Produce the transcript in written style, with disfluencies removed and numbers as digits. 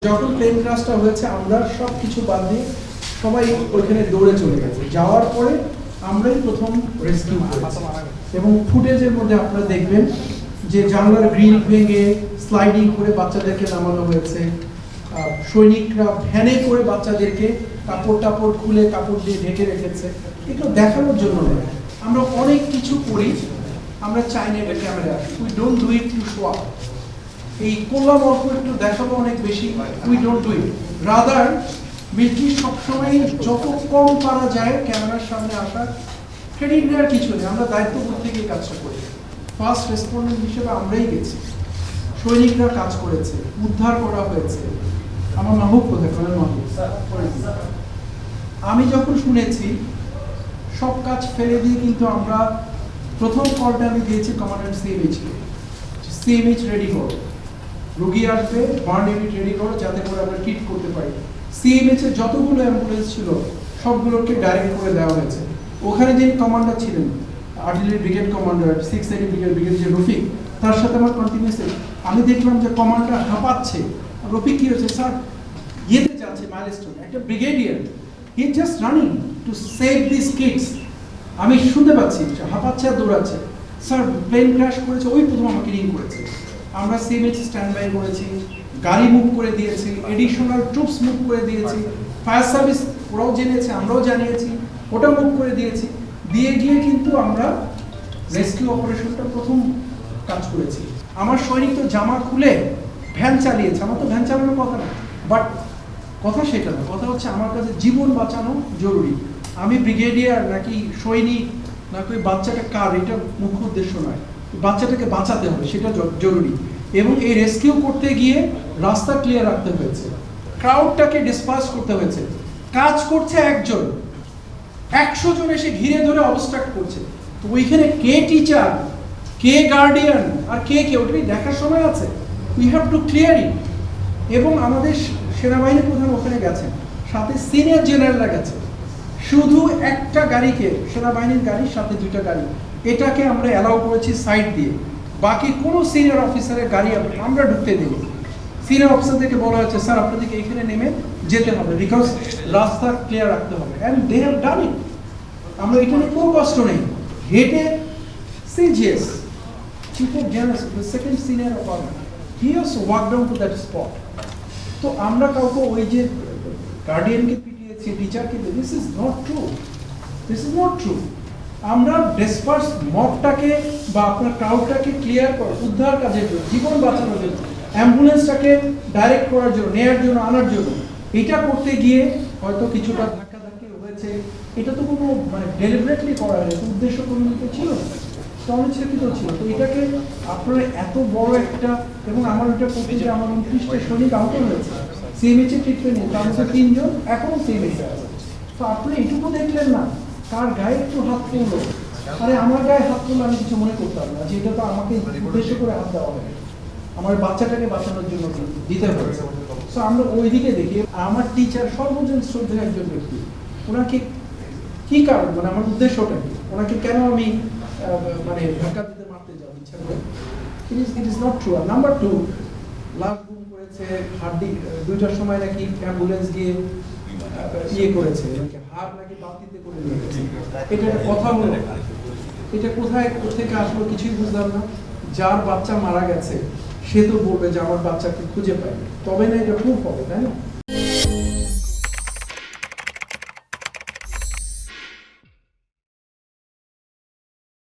যখন প্লেন ক্রাশটা হয়েছে আমরা সব কিছু বাদ দিয়ে সবাই ওইখানে দৌড়ে চলে গেছে। যাওয়ার পরে আমরাই প্রথম রেস্কিউ করেছি এবং ফুটেজের মধ্যে আপনারা দেখবেন যে জানলার গ্রিল ভেঙে স্লাইডিং করে বাচ্চাদেরকে নামানো হয়েছে। সৈনিকরা ভ্যানে করে বাচ্চাদেরকে কাপড় টাপড় খুলে কাপড় দিয়ে ঢেকে রেখেছে। এগুলো দেখানোর জন্য নয়, আমরা অনেক কিছু করি, আমরা চাই না এটা camera, we don't do it to show up. এই করলাম অল্প একটু দেখাবো অনেক বেশি, we don't do it, rather মিল্কি সবসময় যত কম পারা যায় ক্যামেরার সামনে আসার ক্রেডিট নেওয়ার কিছু নেই। আমরা দায়িত্ববোধ থেকে এই কাজটা করি। ফার্স্ট রেসপন্ডেন্ট হিসেবে আমরাই গেছি, সৈনিকরা কাজ করেছে, উদ্ধার করা হয়েছে। আমার মাহবুব কোথায়? আমি যখন শুনেছি সব কাজ ফেলে দিয়ে কিন্তু আমরা প্রথম কলটা আমি দিয়েছি কমান্ড্যান্ট সিএমএইচকে, সিএমএইচ রেডি করো, রোগী আসবে, বার্ন ইউনিট রেডি করো যাতে করে আমরা ট্রিট করতে পারি। সিএমএইচ এর যতগুলো অ্যাম্বুলেন্স ছিল সবগুলোকে ডাইরেক্ট করে দেওয়া হয়েছে। ওখানে যিনি কমান্ডার ছিলেন, আর্টিলারি ব্রিগেড কমান্ডার, 680 ব্রিগেড যে রফিক, তার সাথে আমার কন্টিনিউসলি আমি দেখলাম যে কমান্ডার হাঁপাচ্ছে। রফিক কি হয়েছে? স্যার ইয়েতে যাচ্ছে মাইলস্টোন, একটা brigadier, he just running to save this kids. আমি শুনতে পাচ্ছি হাঁপাচ্ছে আর দৌড়াচ্ছে। স্যার প্লেন ক্র্যাশ করেছে, ওই প্রথম আমাকে রিং করেছে। আমরা সিএমএইচ স্ট্যান্ড বাই করেছি, গাড়ি মুভ করে দিয়েছি, এডিশনাল ট্রুপস মুভ করে দিয়েছি, ফায়ার সার্ভিস ওরাও জেনেছে, আমরাও জানিয়েছি, ওটা মুভ করে দিয়েছি। দিয়ে গিয়ে কিন্তু আমরা রেস্কিউ অপারেশনটা প্রথম কাজ করেছি। আমার সৈনিক তো জামা খুলে ভ্যান চালিয়েছে, আমার তো ভ্যান চালানোর কথা না, বাট কথা সেটা না, কথা হচ্ছে আমার কাছে জীবন বাঁচানো জরুরি। আমি ব্রিগেডিয়ার নাকি সৈনিক নাকি বাচ্চাটা কার, এটা মুখ্য উদ্দেশ্য নয়, বাচ্চাটাকে বাঁচাতে হবে সেটা জরুরি। এবং এই রেস্কিউ করতে গিয়ে রাস্তা ক্লিয়ার রাখতে হয়েছে, ক্রাউডটাকে ডিসপার্স করতে হয়েছে। কাজ করছে একজন, 100 জন এসে ঘিরে ধরে অবস্ট্রাক্ট করছে, তো ওইখানে কে টিচার, কে গার্ডিয়ান আর কে ওটাই দেখার সময় আছে। উই হ্যাভ টু ক্লিয়ার ইট। এবং আমাদের সেনাবাহিনী প্রধান ওখানে গেছেন, সাথে সিনিয়র জেনারেলরা গেছে। শুধু একটা গাড়িকে, সেনাবাহিনীর গাড়ির সাথে 2টা গাড়ি, এটাকে আমরা অ্যালাউ করেছি সাইড দিয়ে, বাকি কোনো সিনিয়র অফিসারের গাড়ি আমরা ঢুকতে দিই। সিনিয়র অফিসারদেরকে বলা হয়েছে স্যার আপনাদেরকে এখানে নেমে যেতে হবে, বিকজ রাস্তা ক্লিয়ার রাখতে হবে, অ্যান্ড দে হ্যাভ ডান ইট। আমরা এটা নিয়ে কোনো কষ্ট নেই। হেডে CGS, chief of general, the second senior of army, he also walk down to that spot. তো আমরা কাউকে ওই যে গার্ডিয়ানকে পিটিয়েছি, টিচারকে, this is not true, this is not true. আমরা ডিসপার্স মবটাকে বা আপনার ক্রাউডটাকে ক্লিয়ার করা, উদ্ধার কাজের জন্য, জীবন বাঁচানোর জন্য, অ্যাম্বুলেন্সটাকে ডাইরেক্ট করার জন্য, নেওয়ার জন্য, আনার জন্য, এটা করতে গিয়ে হয়তো কিছুটা ধাক্কাধাক্কি হয়েছে। এটা তো কোনো মানে ডেলিবারেটলি করা হয়েছে, উদ্দেশ্য প্রণোদিত ছিল না, অনিচ্ছাকৃত ছিল। তো এটাকে আপনারা এত বড় একটা, এবং আমার ওটা করতে যে আমার 29টা সৈনিক আহত হয়েছে, সিএমএইচ এর ট্রিটমেন্ট নিয়ে, তার মধ্যে 3 জন এখনো সিএমএইচ আছে। তো আপনি এটুকু দেখলেন না, কার গায়ে একটু হাত পড়লো, আরে আমার গায়ে হাত পড়লো আমি কিছু মনে করতাম না, যে এটা তো আমাকে উদ্দেশ্য করে হাত দেওয়া হবে, আমার বাচ্চাটাকে বাঁচানোর জন্য দিতে হবে। তো আমরা ওই দিকে দেখি। আমার টিচার সর্বজন শ্রদ্ধেয় একজন ব্যক্তি, ওনাকে কি কারণ, মানে আমার উদ্দেশ্যটা কি, ওনাকে কেন আমি মানে ধাক্কা দিতে মারতে যাবো ইচ্ছা করে? It is not true. আর নাম্বার 2, লাশ গুম করেছে, হাড্ডি 2টার সময় নাকি অ্যাম্বুলেন্স গিয়ে ইয়ে করেছে, নাকি হাত নাকি বাতিতে করে নিয়ে গেছে। এটা একটা কথা হলো, এটা কোথায় থেকে আসলো কিছুই বুঝলাম না। যার বাচ্চা মারা গেছে সে তো বলবে যে আমার বাচ্চাকে খুঁজে পাই, তবে না এটা প্রুফ হবে, তাই না?